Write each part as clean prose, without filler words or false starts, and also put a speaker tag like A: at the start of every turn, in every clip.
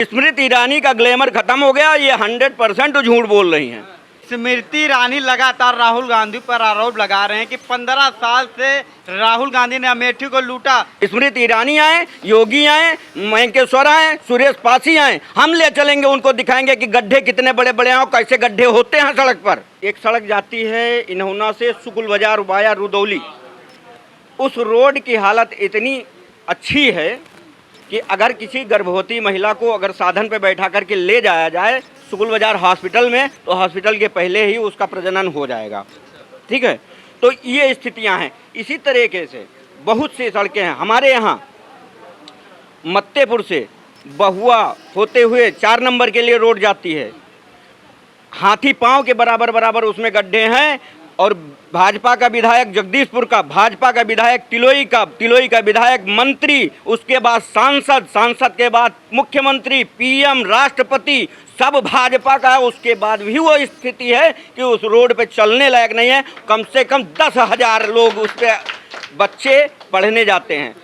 A: स्मृति ईरानी का ग्लैमर खत्म हो गया। ये 100% झूठ बोल रही हैं।
B: स्मृति ईरानी लगातार राहुल गांधी पर आरोप लगा रहे हैं कि 15 साल से राहुल गांधी ने अमेठी को लूटा।
A: स्मृति ईरानी आए, योगी आए, महेंकेश्वर आए, सुरेश पासी आए, हम ले चलेंगे, उनको दिखाएंगे कि गड्ढे कितने बड़े बड़े हैं और कैसे गड्ढे होते हैं सड़क पर। एक सड़क जाती है इन्होना से शुक्ल बाजार वाया रुदौली। उस रोड की हालत इतनी अच्छी है कि अगर किसी गर्भवती महिला को अगर साधन पे बैठा करके ले जाया जाए शुक्ल बाजार हॉस्पिटल में, तो हॉस्पिटल के पहले ही उसका प्रजनन हो जाएगा। ठीक है, तो ये स्थितियां हैं। इसी तरीके से बहुत सी सड़कें हैं हमारे यहाँ। मत्तेपुर से बहुआ होते हुए 4 नंबर के लिए रोड जाती है, हाथी पांव के बराबर उसमें गड्ढे हैं। और भाजपा का विधायक जगदीशपुर का, भाजपा का विधायक तिलोई का विधायक, मंत्री, उसके बाद सांसद के बाद मुख्यमंत्री, पीएम, राष्ट्रपति, सब भाजपा का है। उसके बाद भी वो स्थिति है कि उस रोड पे चलने लायक नहीं है। कम से कम 10,000 लोग उस पे, बच्चे पढ़ने जाते हैं,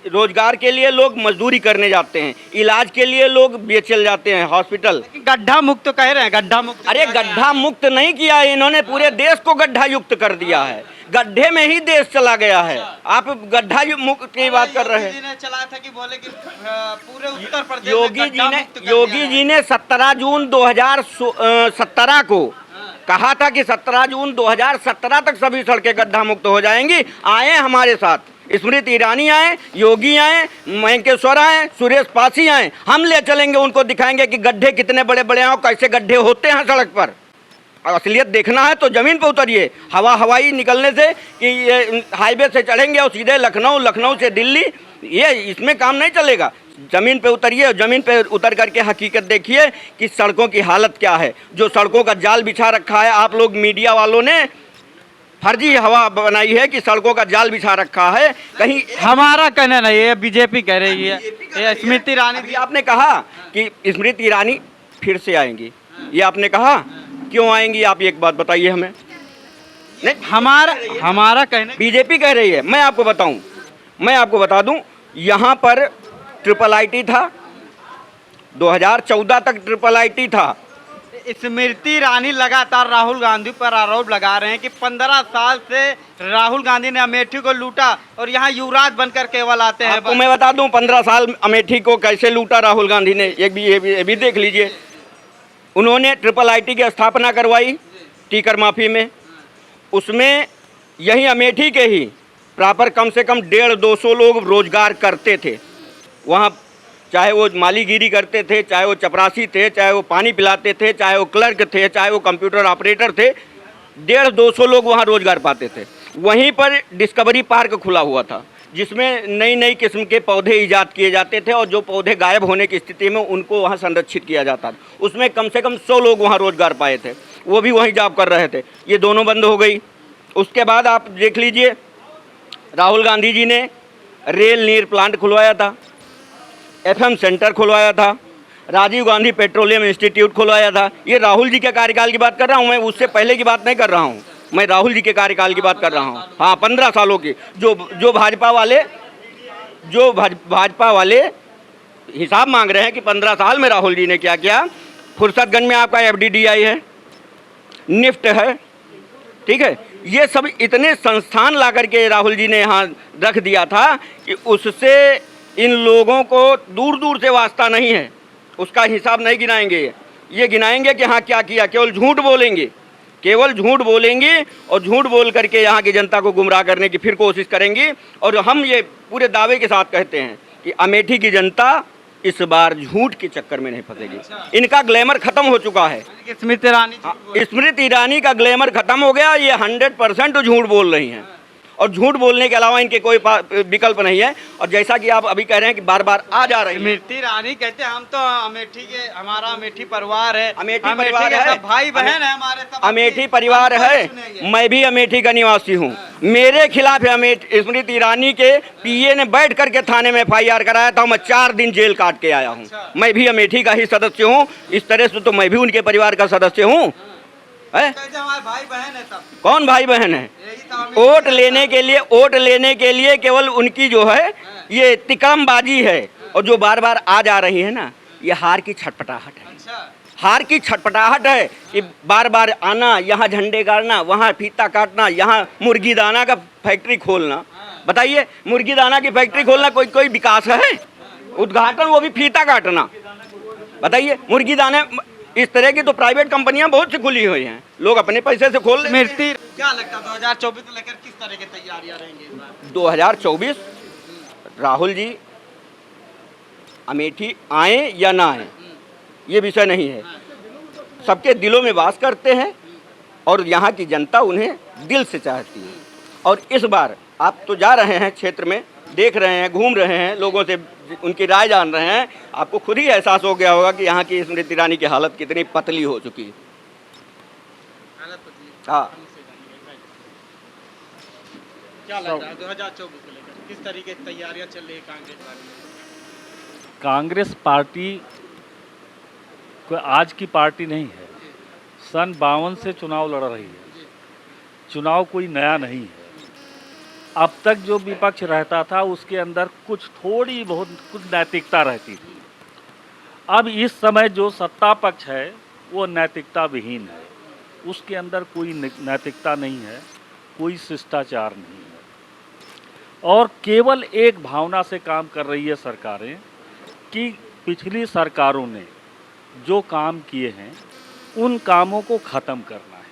A: रोजगार के लिए लोग मजदूरी करने जाते हैं, इलाज के लिए लोग बेचल जाते हैं हॉस्पिटल।
B: गड्ढा मुक्त कह रहे हैं, गड्ढा मुक्त।
A: अरे गड्ढा मुक्त नहीं किया है इन्होंने, पूरे देश को गड्ढा युक्त कर दिया है। गड्ढे में ही देश चला गया है। आप गड्ढा मुक्त की बात कर रहे हैं।
B: चला था कि बोले कि पूरे उत्तर प्रदेश
A: योगी जी ने 17 जून 2017 को कहा था कि 17 जून 2017 तक सभी सड़कें गड्ढा मुक्त हो जाएंगी। आए हमारे साथ, स्मृति ईरानी आए, योगी आए, महेंकेश्वर आए, सुरेश पासी आए, हम ले चलेंगे, उनको दिखाएंगे कि गड्ढे कितने बड़े बड़े हैं और कैसे गड्ढे होते हैं सड़क पर। असलियत देखना है तो ज़मीन पे उतरिए। हवाई निकलने से कि ये हाईवे से चढ़ेंगे और सीधे लखनऊ से दिल्ली, ये इसमें काम नहीं चलेगा। ज़मीन पे उतरिए, ज़मीन पे उतर करके हकीकत देखिए कि सड़कों की हालत क्या है। जो सड़कों का जाल बिछा रखा है, आप लोग मीडिया वालों ने फर्जी हवा बनाई है कि सड़कों का जाल बिछा रखा है। कहीं
B: हमारा कहना नहीं है, बीजेपी कह रही है। स्मृति ईरानी
A: भी आपने कहा कि स्मृति ईरानी फिर से आएंगी, ये आपने कहा, क्यों आएंगी आप एक बात बताइए हमें। नहीं,
B: हमारा कहना,
A: बीजेपी कह रही है। मैं आपको बता दूं, यहाँ पर IIIT था, 2014 तक IIIT था।
B: स्मृति ईरानी लगातार राहुल गांधी पर आरोप लगा रहे हैं कि 15 साल से राहुल गांधी ने अमेठी को लूटा और यहाँ युवराज बनकर केवल आते हैं।
A: आपको मैं बता दूं 15 साल अमेठी को कैसे लूटा राहुल गांधी ने, ये भी देख लीजिए। उन्होंने IIIT की स्थापना करवाई टीकर माफी में, उसमें यही अमेठी के ही प्रॉपर कम से कम 150-200 लोग रोजगार करते थे वहाँ, चाहे वो मालीगिरी करते थे, चाहे वो चपरासी थे, चाहे वो पानी पिलाते थे, चाहे वो क्लर्क थे, चाहे वो कंप्यूटर ऑपरेटर थे। 150-200 लोग वहाँ रोजगार पाते थे। वहीं पर डिस्कवरी पार्क खुला हुआ था, जिसमें नई किस्म के पौधे ईजाद किए जाते थे और जो पौधे गायब होने की स्थिति में उनको वहाँ संरक्षित किया जाता था। उसमें कम से कम 100 लोग वहाँ रोजगार पाए थे, वो भी वहीं जॉब कर रहे थे। ये दोनों बंद हो गई। उसके बाद आप देख लीजिए, राहुल गांधी जी ने रेल नीर प्लांट खुलवाया था, FM सेंटर खुलवाया था, राजीव गांधी पेट्रोलियम इंस्टीट्यूट खुलवाया था। ये राहुल जी के कार्यकाल की बात कर रहा हूँ मैं, उससे पहले की बात नहीं कर रहा हूँ। मैं राहुल जी के कार्यकाल की बात कर रहा हूँ। हाँ, 15 सालों की। जो भाजपा वाले हिसाब मांग रहे हैं कि 15 साल में राहुल जी ने क्या किया। फुर्सतगंज में आपका FDDI है, निफ्ट है, ठीक है। ये सब इतने संस्थान ला करके राहुल जी ने यहाँ रख दिया था कि उससे इन लोगों को दूर से वास्ता नहीं है। उसका हिसाब नहीं गिनाएंगे, ये गिनाएंगे कि हाँ क्या किया। केवल झूठ बोलेंगे और झूठ बोल करके यहाँ की जनता को गुमराह करने की फिर कोशिश करेंगी। और हम ये पूरे दावे के साथ कहते हैं कि अमेठी की जनता इस बार झूठ के चक्कर में नहीं फंसेगी। इनका ग्लैमर खत्म हो चुका है। स्मृति ईरानी का ग्लैमर खत्म हो गया। ये 100% झूठ बोल रही हैं और झूठ बोलने के अलावा इनके कोई विकल्प नहीं है। और जैसा कि आप अभी कह रहे हैं कि बार बार आ जा रही है।
B: स्मृति ईरानी कहते हैं हम तो अमेठी के, हमारा अमेठी परिवार है,
A: अमेठी परिवार है,
B: भाई बहन है हमारे, सब
A: अमेठी परिवार है। मैं भी अमेठी का निवासी हूँ। मेरे खिलाफ स्मृति ईरानी के PA ने बैठ करके थाने में FIR कराया था। मैं 4 दिन जेल काट के आया हूँ। मैं भी अमेठी का ही सदस्य हूँ। इस तरह से तो मैं भी उनके परिवार का सदस्य हूँ।
B: भाई बहन है सब।
A: कौन भाई बहन है? वोट लेने के लिए केवल उनकी जो है ये तिकड़मबाजी है। और जो बार बार आ जा रही है ना, ये हार की छटपटाहट है।
B: अच्छा,
A: हार की छटपटाहट है कि बार बार आना, यहाँ झंडे गाड़ना, वहाँ फीता काटना, यहाँ मुर्गी दाना का फैक्ट्री खोलना। बताइए, मुर्गी दाना की फैक्ट्री खोलना कोई विकास है? उद्घाटन वो भी फीता काटना। बताइए, मुर्गी दाने इस तरह की तो प्राइवेट कंपनियां बहुत सी खुली हुई हैं, लोग अपने पैसे से खोल लेते हैं।
B: मिर्ती क्या लगता है 2024 को लेकर किस तरह की तैयारियां रहेंगी इस बार?
A: 2024 राहुल जी अमेठी आए या ना आए ये विषय नहीं है, सबके दिलों में वास करते हैं और यहाँ की जनता उन्हें दिल से चाहती है। और इस बार आप तो जा रहे हैं क्षेत्र में, देख रहे हैं, घूम रहे हैं, लोगों से उनकी राय जान रहे हैं, आपको खुद ही एहसास हो गया होगा कि यहाँ की स्मृति ईरानी की हालत कितनी पतली हो चुकी है। हाँ,
B: क्या लग रहा है 2024 को लेकर किस तरीके की तैयारियां चल रही है कांग्रेस वाली?
C: कांग्रेस पार्टी कोई आज की पार्टी नहीं है, सन 52 से चुनाव लड़ रही है। चुनाव कोई नया नहीं है। अब तक जो विपक्ष रहता था उसके अंदर कुछ थोड़ी बहुत कुछ नैतिकता रहती थी। अब इस समय जो सत्ता पक्ष है वो नैतिकता विहीन है, उसके अंदर कोई नैतिकता नहीं है, कोई शिष्टाचार नहीं है और केवल एक भावना से काम कर रही है सरकारें कि पिछली सरकारों ने जो काम किए हैं उन कामों को ख़त्म करना है।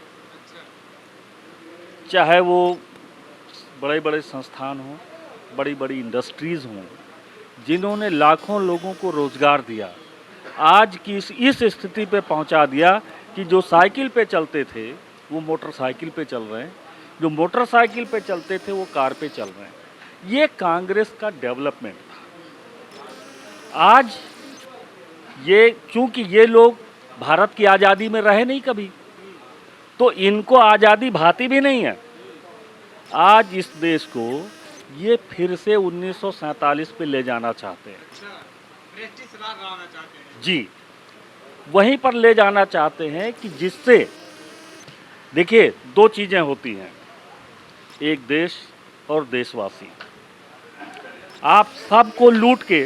C: चाहे वो बड़े बड़े संस्थान हों, बड़ी बड़ी इंडस्ट्रीज़ हों, जिन्होंने लाखों लोगों को रोज़गार दिया, आज की इस स्थिति पे पहुंचा दिया कि जो साइकिल पे चलते थे वो मोटरसाइकिल पे चल रहे हैं, जो मोटरसाइकिल पे चलते थे वो कार पे चल रहे हैं। ये कांग्रेस का डेवलपमेंट था। आज ये चूंकि ये लोग भारत की आज़ादी में रहे नहीं कभी, तो इनको आज़ादी भाती भी नहीं है। आज इस देश को ये फिर से 1947 पे ले जाना चाहते हैं।
B: ब्रिटिश राज लाना चाहते हैं।
C: जी, वहीं पर ले जाना चाहते हैं कि जिससे देखिए दो चीज़ें होती हैं, एक देश और देशवासी। आप सबको लूट के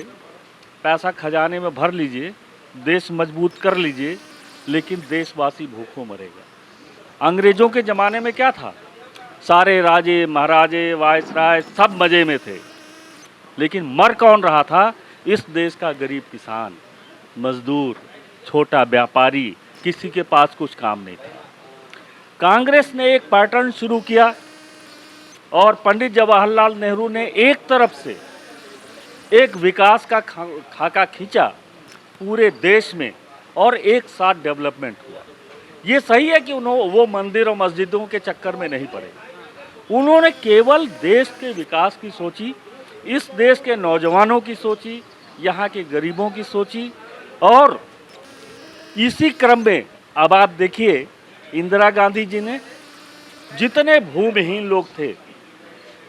C: पैसा खजाने में भर लीजिए, देश मजबूत कर लीजिए, लेकिन देशवासी भूखों मरेगा। अंग्रेज़ों के ज़माने में क्या था, सारे राजे महाराजे वायसराय सब मज़े में थे, लेकिन मर कौन रहा था? इस देश का गरीब किसान, मजदूर, छोटा व्यापारी, किसी के पास कुछ काम नहीं था। कांग्रेस ने एक पैटर्न शुरू किया और पंडित जवाहरलाल नेहरू ने एक तरफ से एक विकास का खाका खींचा पूरे देश में और एक साथ डेवलपमेंट हुआ। ये सही है कि वो मंदिर और मस्जिदों के चक्कर में नहीं पड़े, उन्होंने केवल देश के विकास की सोची, इस देश के नौजवानों की सोची, यहाँ के गरीबों की सोची। और इसी क्रम में अब आप देखिए इंदिरा गांधी जी ने जितने भूमिहीन लोग थे,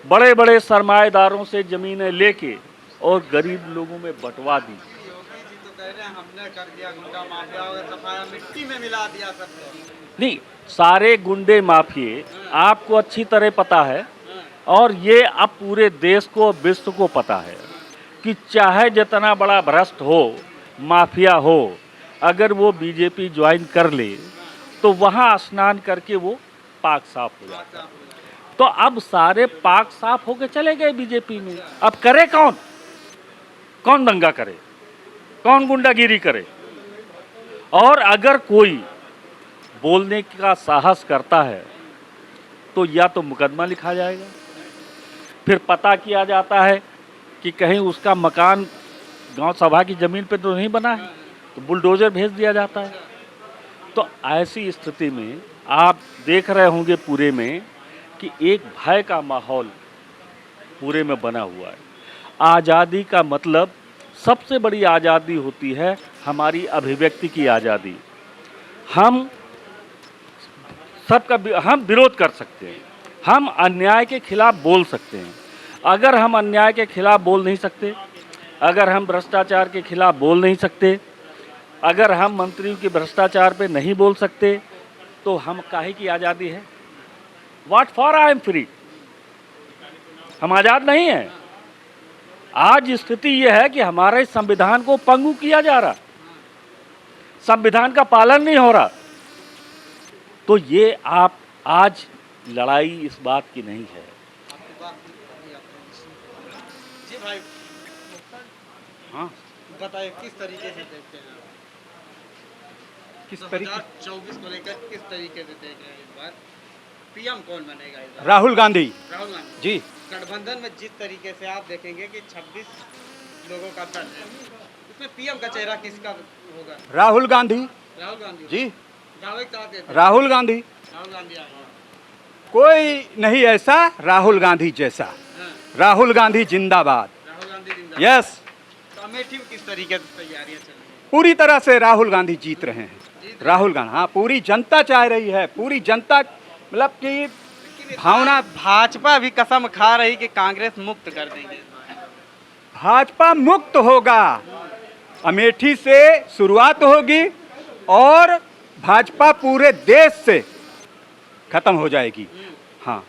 C: बड़े बड़े सरमाएदारों से ज़मीनें लेके और गरीब लोगों में बंटवा दी।
B: योगी जी तो कह रहे हैं हमने कर दिया गुंडा माफिया और सफाया मिट्टी में मिला दिया सबको।
C: नहीं, सारे गुंडे माफिए आपको अच्छी तरह पता है और ये अब पूरे देश को, विश्व को पता है कि चाहे जितना बड़ा भ्रष्ट हो, माफिया हो, अगर वो बीजेपी ज्वाइन कर ले तो वहाँ स्नान करके वो पाक साफ हो जाता है। तो अब सारे पाक साफ होके चले गए बीजेपी में। अब करे कौन? कौन दंगा करे, कौन गुंडागिरी करे? और अगर कोई बोलने का साहस करता है तो या तो मुकदमा लिखा जाएगा, फिर पता किया जाता है कि कहीं उसका मकान गांव सभा की ज़मीन पे तो नहीं बना है, तो बुलडोज़र भेज दिया जाता है। तो ऐसी स्थिति में आप देख रहे होंगे पूरे में कि एक भय का माहौल पूरे में बना हुआ है। आज़ादी का मतलब, सबसे बड़ी आज़ादी होती है हमारी अभिव्यक्ति की आज़ादी। हम विरोध कर सकते हैं, हम अन्याय के खिलाफ बोल सकते हैं। अगर हम अन्याय के खिलाफ बोल नहीं सकते, अगर हम भ्रष्टाचार के खिलाफ बोल नहीं सकते, अगर हम मंत्रियों के भ्रष्टाचार पे नहीं बोल सकते, तो हम काहे की आज़ादी है? What for I am free? हम आज़ाद नहीं हैं। आज स्थिति यह है कि हमारे संविधान को पंगु किया जा रहा। संविधान का पालन नहीं हो रहा। तो ये आप आज लड़ाई इस बात की नहीं है।
B: जी भाई,
C: हाँ,
B: बताइए किस तरीके से देखते हैं आप?
D: किस तरीके
B: 2024 को लेकर किस तरीके से देख रहे हैं इस बार? पीएम कौन बनेगा इस बार?
D: राहुल गांधी
B: राहुल गांधी
D: जी।
B: गठबंधन में जिस तरीके से आप देखेंगे कि 26 लोगों का दल है, उसमें पीएम का चेहरा किसका होगा?
D: राहुल गांधी
B: राहुल गांधी
D: जी।
B: दावे के साथ देते हैं।
D: राहुल गांधी,
B: राहुल गांधी आएंगे।
D: कोई नहीं ऐसा राहुल गांधी जैसा।
B: हाँ,
D: राहुल गांधी जिंदाबाद।
B: राहुल गांधी जिंदाबाद।
D: यस,
B: तो अमेठी में किस तरीके से तैयारियां चल रही हैं?
D: पूरी तरह से राहुल गांधी जीत रहे हैं। राहुल गांधी, हाँ, पूरी जनता चाह रही है। पूरी जनता मतलब कि
B: लेकिन
D: भावना,
B: भाजपा भी कसम खा रही कि कांग्रेस मुक्त कर देंगे इस बार।
D: भाजपा मुक्त होगा। अमेठी से शुरुआत होगी और भाजपा पूरे देश से खत्म हो जाएगी। हाँ,